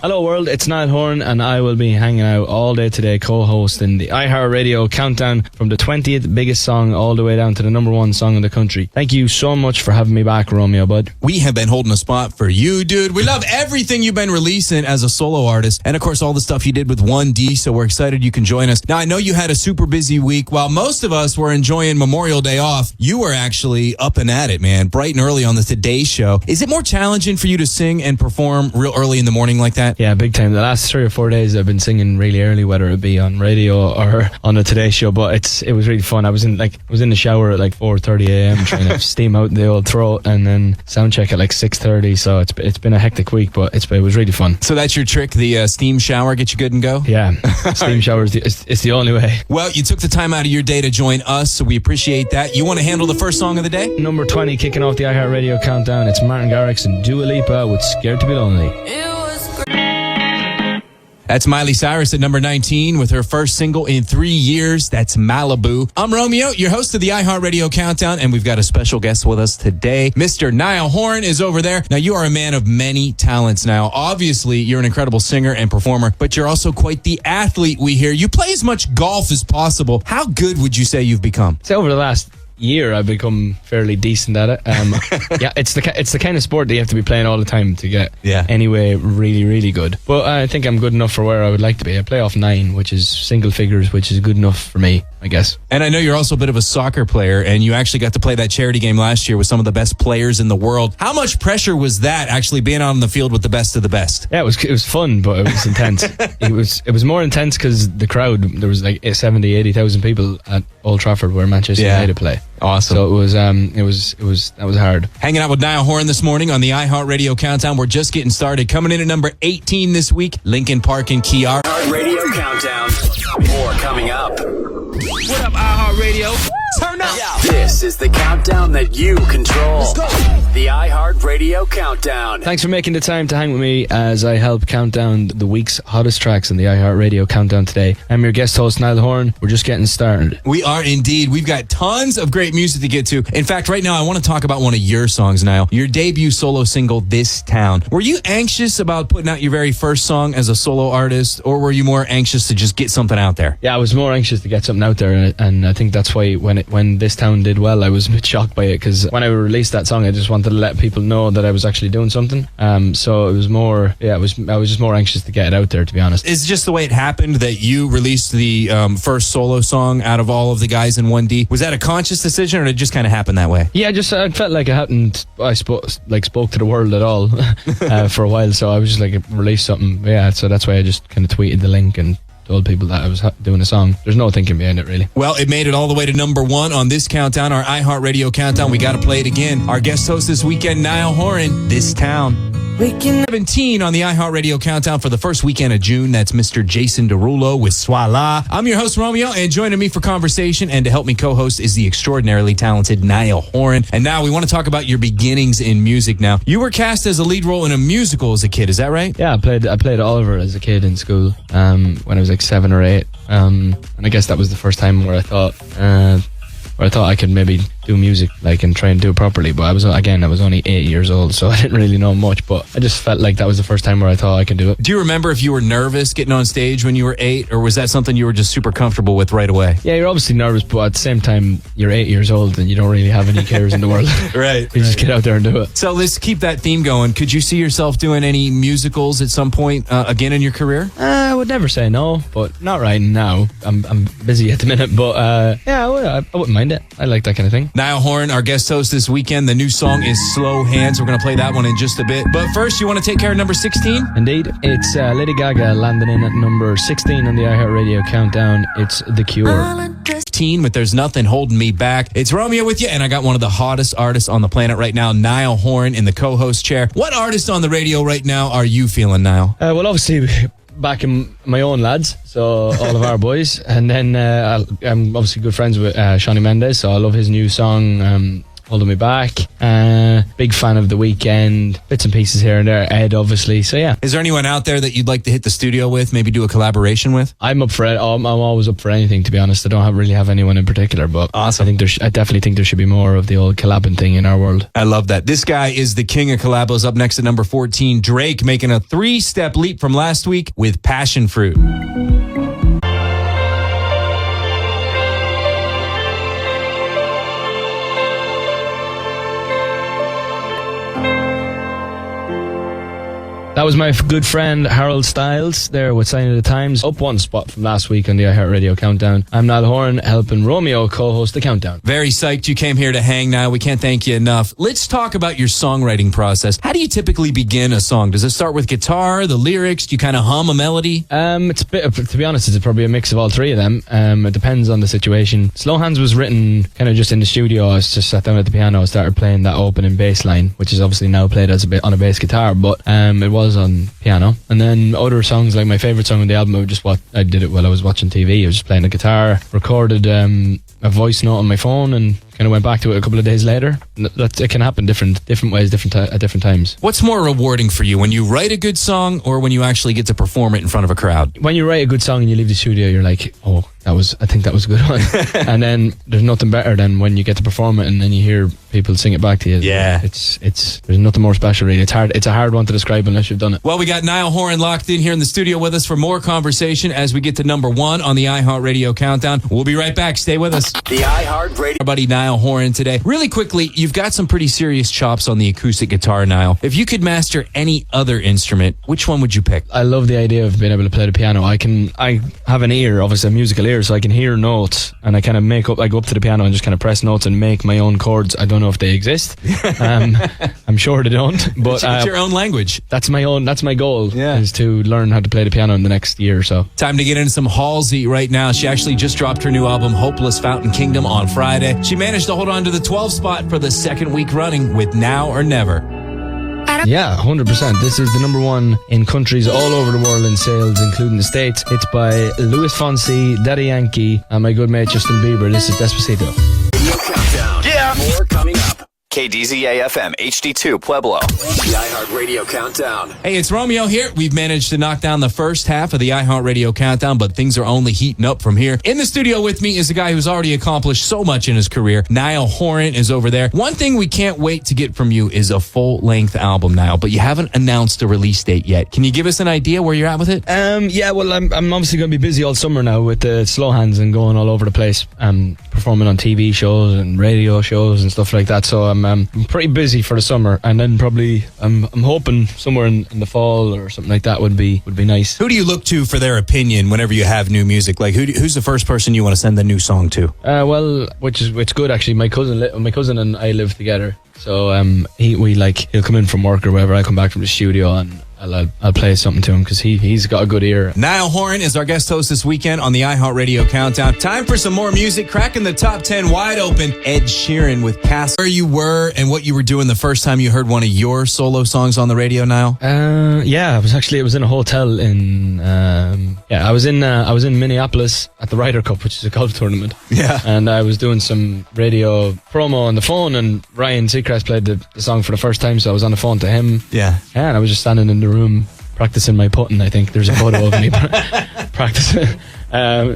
Hello world, it's Niall Horan and I will be hanging out all day today co-hosting the iHeartRadio countdown from the 20th biggest song all the way down to the number one song in the country. Thank you so much for having me back, Romeo, bud. We have been holding a spot for you, dude. We love everything you've been releasing as a solo artist and, of course, all the stuff you did with 1D, so we're excited you can join us. Now, I know you had a super busy week. While most of us were enjoying Memorial Day off, you were actually up and at it, man, bright and early on the Today Show. Is it more challenging for you to sing and perform real early in the morning like that? Yeah, big time. The last 3 or 4 days I've been singing really early, whether it be on radio or on the Today Show, but it was really fun. I was in the shower at like 4:30 a.m. trying to steam out the old throat and then sound check at like 6:30, so it's been a hectic week, but it was really fun. So that's your trick, the steam shower, get you good and go? Yeah, steam shower is the only way. Well, you took the time out of your day to join us, so we appreciate that. You want to handle the first song of the day? Number 20, kicking off the iHeartRadio countdown, it's Martin Garrix and Dua Lipa with Scared to Be Lonely. That's Miley Cyrus at number 19 with her first single in 3 years. That's Malibu. I'm Romeo, your host of the iHeartRadio Countdown, and we've got a special guest with us today. Mr. Niall Horan is over there. Now, you are a man of many talents, Niall. Obviously, you're an incredible singer and performer, but you're also quite the athlete, we hear. You play as much golf as possible. How good would you say you've become? So over the last year I've become fairly decent at it. Yeah, it's the kind of sport that you have to be playing all the time to get anyway really, really good. But I think I'm good enough for where I would like to be. I play off 9, which is single figures, which is good enough for me, I guess. And I know you're also a bit of a soccer player, and you actually got to play that charity game last year with some of the best players in the world. How much pressure was that, actually being out on the field with the best of the best? Yeah, it was fun, but it was intense. It was more intense because the crowd, there was like 70,000-80,000 people at Old Trafford where Manchester United play. Awesome. So that was hard. Hanging out with Niall Horan this morning on the iHeartRadio Countdown. We're just getting started. Coming in at number 18 this week, Linkin Park and Kiara. iHeartRadio Countdown. More coming up. What up, iHeartRadio? Turn up. This is the countdown that you control. Let's go. The iHeartRadio Countdown. Thanks for making the time to hang with me as I help count down the week's hottest tracks in the iHeartRadio Countdown today. I'm your guest host, Niall Horan. We're just getting started. We are indeed. We've got tons of great music to get to. In fact, right now, I want to talk about one of your songs, Niall. Your debut solo single, This Town. Were you anxious about putting out your very first song as a solo artist, or were you more anxious to just get something out there? Yeah, I was more anxious to get something out there, and I think that's why when This Town did well, I was a bit shocked by it, because when I released that song, I just wanted to let people know that I was actually doing something. So it was more, I was just more anxious to get it out there, to be honest. Is it just the way it happened that you released the first solo song out of all of the guys in 1D? Was that a conscious decision, or did it just kind of happen that way? Yeah, I felt like it hadn't, spoke to the world at all for a while, so I was just like, release something. Yeah, so that's why I just kind of tweeted the link and told people that I was doing a song. There's no thinking behind it, really. Well, it made it all the way to number 1 on this countdown, our iHeartRadio Countdown. We got to play it again. Our guest host this weekend, Niall Horan, This Town. 17 on the iHeartRadio Countdown for the first weekend of June. That's Mr. Jason Derulo with Swala. I'm your host, Romeo, and joining me for conversation and to help me co-host is the extraordinarily talented Niall Horan. And now we want to talk about your beginnings in music now. You were cast as a lead role in a musical as a kid, is that right? Yeah, I played Oliver as a kid in school when I was like 7 or 8. And I guess that was the first time where I thought I could maybe do music and try and do it properly, but I was only 8 years old, so I didn't really know much, but I just felt like that was the first time where I thought I could do it. Do you remember if you were nervous getting on stage when you were 8, or was that something you were just super comfortable with right away? Yeah, you're obviously nervous, but at the same time you're 8 years old and you don't really have any cares in the world. Right. You just get out there and do it. So let's keep that theme going. Could you see yourself doing any musicals at some point again in your career? I would never say no, but not right now. I'm busy at the minute, but I wouldn't mind it. I like that kind of thing. Niall Horan, our guest host this weekend. The new song is Slow Hands. We're going to play that one in just a bit. But first, you want to take care of number 16? Indeed. It's Lady Gaga landing in at number 16 on the iHeartRadio Countdown. It's The Cure. 15 with There's Nothing Holding Me Back. It's Romeo with you, and I got one of the hottest artists on the planet right now, Niall Horan, in the co-host chair. What artist on the radio right now are you feeling, Niall? Well, obviously, back in my own lads, so all of our boys. And then I'm obviously good friends with Shawn Mendes, so I love his new song, holding me back. Big fan of The Weeknd, bits and pieces here and there. Ed, obviously. So yeah. Is there anyone out there that you'd like to hit the studio with, maybe do a collaboration with? I'm up for it. I'm always up for anything, to be honest. I don't really have anyone in particular, but awesome. I definitely think there should be more of the old collabing thing in our world. I love that. This guy is the king of collabos. Up next at number 14, Drake making a 3-step leap from last week with Passion Fruit. That was my good friend Harold Styles there with Sign of the Times. Up one spot from last week on the iHeartRadio Countdown. I'm Niall Horan, helping Romeo co-host the Countdown. Very psyched you came here to hang, Niall. We can't thank you enough. Let's talk about your songwriting process. How do you typically begin a song? Does it start with guitar, the lyrics? Do you kind of hum a melody? It's a bit, to be honest, it's probably a mix of all three of them. It depends on the situation. Slow Hands was written kind of just in the studio. I just sat down at the piano and started playing that opening bass line, which is obviously now played as a bit on a bass guitar, but it was on piano. And then other songs, like my favourite song on the album, I did it while I was watching TV. I was just playing the guitar, recorded a voice note on my phone, and kind of went back to it a couple of days later. It can happen different ways, at different times. What's more rewarding for you, when you write a good song or when you actually get to perform it in front of a crowd? When you write a good song and you leave the studio, you're like, oh, I think that was a good one. And then there's nothing better than when you get to perform it and then you hear people sing it back to you. Yeah. There's nothing more special, really. It's a hard one to describe unless you've done it. Well, we got Niall Horan locked in here in the studio with us for more conversation as we get to number 1 on the iHeartRadio Countdown. We'll be right back. Stay with us. The iHeartRadio. Our buddy Niall Horan today. Really quickly, you've got some pretty serious chops on the acoustic guitar, Niall. If you could master any other instrument, which one would you pick? I love the idea of being able to play the piano. I have an ear, obviously a musical ear, so I can hear notes, and I kind of I go up to the piano and just kind of press notes and make my own chords. I don't know if they exist. I'm sure they don't, but it's your own language. That's my goal, is to learn how to play the piano in the next year or so. Time to get into some Halsey right now. She actually just dropped her new album, Hopeless Fountain Kingdom, on Friday. She managed to hold on to the 12th spot for the second week running with Now or Never. Yeah, 100%. This is the number 1 in countries all over the world in sales, including the States. It's by Luis Fonsi, Daddy Yankee, and my good mate Justin Bieber. This is Despacito. Countdown. Yeah. More coming up. KDZA-FM, HD2, Pueblo. The iHeartRadio Countdown. Hey, it's Romeo here. We've managed to knock down the first half of the iHeartRadio Countdown, but things are only heating up from here. In the studio with me is a guy who's already accomplished so much in his career. Niall Horan is over there. One thing we can't wait to get from you is a full-length album, Niall, but you haven't announced a release date yet. Can you give us an idea where you're at with it? Yeah, well, I'm obviously going to be busy all summer now with the Slow Hands and going all over the place, performing on TV shows and radio shows and stuff like that. So I'm pretty busy for the summer, and then probably I'm hoping somewhere in the fall or something like that would be nice. Who do you look to for their opinion whenever you have new music? Like who's the first person you want to send the new song to? Well, it's good actually. My cousin and I live together, so he'll come in from work or wherever. I come back from the studio and I'll play something to him because he's got a good ear. Niall Horan is our guest host this weekend on the iHeartRadio Countdown. Time for some more music. Cracking the top 10 wide open. Ed Sheeran with Castle. Where you were and what you were doing the first time you heard one of your solo songs on the radio, Niall? Yeah, it was in a hotel in I was in Minneapolis at the Ryder Cup, which is a golf tournament. Yeah. And I was doing some radio promo on the phone, and Ryan Seacrest played the song for the first time, so I was on the phone to him. Yeah. And I was just standing in the room practicing my putting. I think there's a photo of me practicing.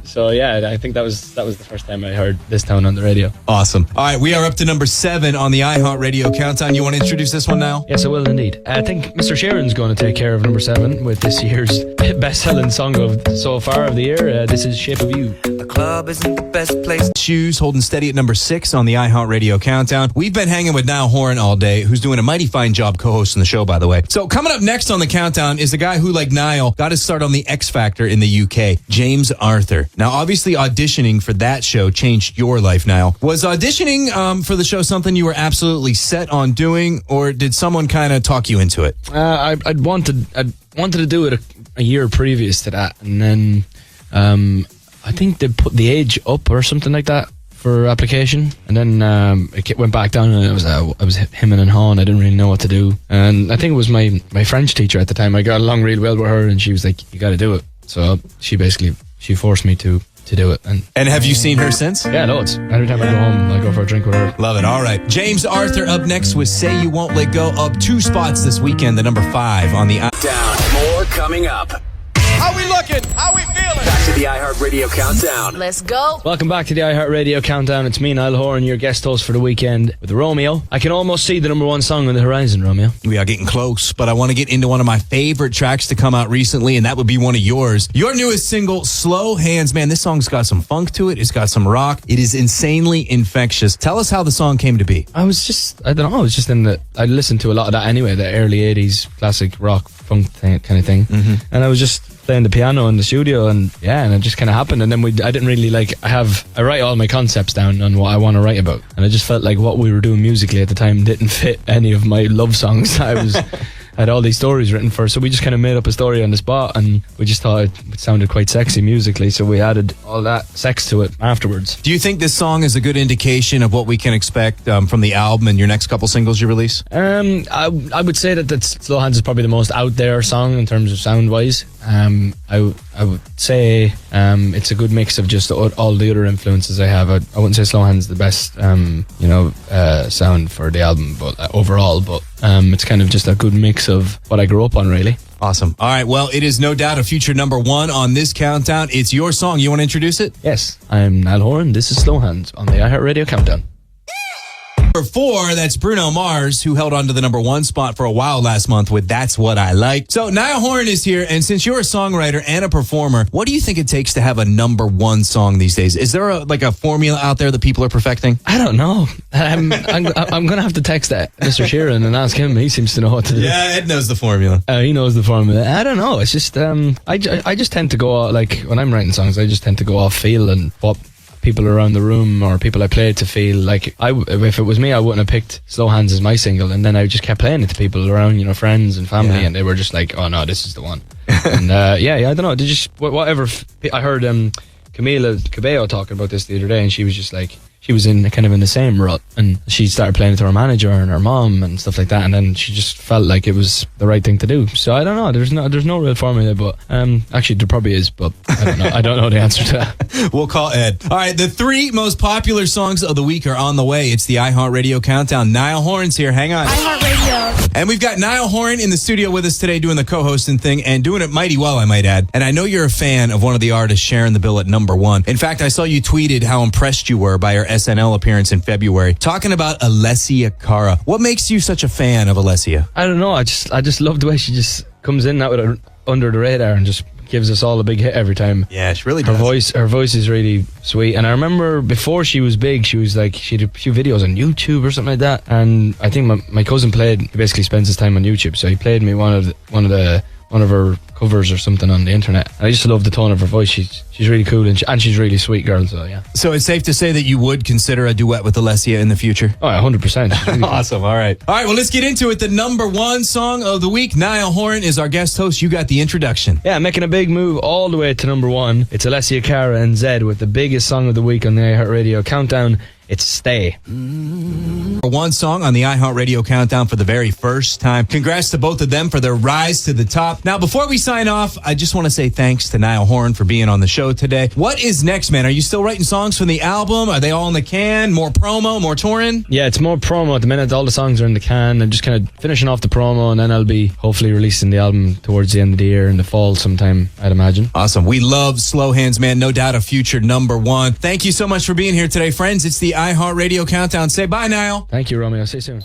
So yeah, I think that was the first time I heard This Town on the radio. Awesome. All right, we are up to number 7 on the iHeartRadio Countdown. You want to introduce this one now? Yes, I will indeed. I think Mr. Sheeran's going to take care of number 7 with this year's best-selling song so far of the year. This is Shape of You. The club isn't the best place. Shoes holding steady at number 6 on the iHeartRadio Countdown. We've been hanging with Niall Horan all day, who's doing a mighty fine job co-hosting the show, by the way. So coming up next on the Countdown is a guy who, like Niall, got his start on the X Factor in the UK, James Arthur. Now, obviously, auditioning for that show changed your life, Niall. Was auditioning for the show something you were absolutely set on doing, or did someone kind of talk you into it? I wanted to do it a year previous to that, and then I think they put the age up or something like that for application, and then it went back down, and it was him and Han. I didn't really know what to do, and I think it was my French teacher at the time. I got along really well with her, and she was like, "You got to do it." So she forced me to to do it. And have you seen her since? Yeah, loads. Every time I go home, I go for a drink with her. Love it. All right. James Arthur up next with Say You Won't Let Go, up 2 spots this weekend, the number 5 on the... Down. More coming up. How we looking? How we feeling? Back to the iHeartRadio Countdown. Let's go. Welcome back to the iHeartRadio Countdown. It's me, Niall Horan, your guest host for the weekend with Romeo. I can almost see the number 1 song on the horizon, Romeo. We are getting close, but I want to get into one of my favorite tracks to come out recently, and that would be one of yours. Your newest single, Slow Hands. Man, this song's got some funk to it. It's got some rock. It is insanely infectious. Tell us how the song came to be. I listened to a lot of that anyway, the early 80s classic rock funk kind of thing. Mm-hmm. And I was just playing the piano in the studio, and it just kind of happened. And then I didn't really I write all my concepts down on what I want to write about, and I just felt like what we were doing musically at the time didn't fit any of my love songs. I had all these stories written for, so we just kind of made up a story on the spot, and we just thought it sounded quite sexy musically, so we added all that sex to it afterwards. Do you think this song is a good indication of what we can expect from the album and your next couple singles you release? I would say that Slow Hands is probably the most out there song in terms of sound wise. I would say it's a good mix of just all the other influences I have. I wouldn't say Slow Hands is the best sound for the album, but overall, but it's kind of just a good mix of what I grew up on, really. Awesome. All right, well, it is no doubt a future number 1 on this countdown. It's your song. You want to introduce it? Yes, I'm Niall Horan. This is Slow Hands on the iHeartRadio Countdown. Number 4, that's Bruno Mars, who held on to the number 1 spot for a while last month with That's What I Like. So Niall Horan is here, and since you're a songwriter and a performer, what do you think it takes to have a number 1 song these days? Is there a formula out there that people are perfecting? I don't know. I'm going to have to text Mr. Sheeran and ask him. He seems to know what to do. Yeah, Ed knows the formula. He knows the formula. I don't know. It's just I just tend to go, like, when I'm writing songs, I just tend to go off feel and what people around the room or people I played to feel. Like, if it was me, I wouldn't have picked Slow Hands as my single, and then I just kept playing it to people around, friends and family, and they were just like, oh no, this is the one. And I don't know, they just whatever. I heard Camila Cabello talking about this the other day, and she was just like, she was in the same rut, and she started playing it to her manager and her mom and stuff like that, and then she just felt like it was the right thing to do. So I don't know, there's no real formula, but actually there probably is, but I don't know the answer to that. We'll call Ed. All right, the 3 most popular songs of the week are on the way. It's the iHeartRadio Countdown. Niall Horan's here. Hang on. iHeartRadio. And we've got Niall Horan in the studio with us today doing the co-hosting thing and doing it mighty well, I might add. And I know you're a fan of one of the artists sharing the bill at number 1. In fact, I saw you tweeted how impressed you were by her SNL appearance in February, talking about Alessia Cara. What makes you such a fan of Alessia? I don't know. I just love the way she just comes in out under the radar and just gives us all a big hit every time. Yeah, she really does. Her voice is really sweet. And I remember before she was big, she was like, she did a few videos on YouTube or something like that. And I think my cousin he basically spends his time on YouTube, so he played me one of her covers or something on the internet. I just love the tone of her voice. She's really cool, and she's a really sweet girl, so yeah. So it's safe to say that you would consider a duet with Alessia in the future? Oh, 100%. Really awesome. All right, well, let's get into it. The number 1 song of the week. Niall Horan is our guest host. You got the introduction. Yeah, making a big move all the way to number 1. It's Alessia Cara and Zed with the biggest song of the week on the iHeartRadio Countdown. It's Stay. Number 1 song on the iHeartRadio Countdown for the very first time. Congrats to both of them for their rise to the top. Now, before we sign off, I just want to say thanks to Niall Horan for being on the show today. What is next, man? Are you still writing songs from the album? Are they all in the can? More promo? More touring? Yeah, it's more promo at the minute. All the songs are in the can. I'm just kind of finishing off the promo, and then I'll be hopefully releasing the album towards the end of the year, in the fall sometime, I'd imagine. Awesome. We love Slow Hands, man. No doubt a future number 1. Thank you so much for being here today, friends. It's the iHeartRadio Countdown. Say bye, Niall. Thank you, Romeo. See you soon.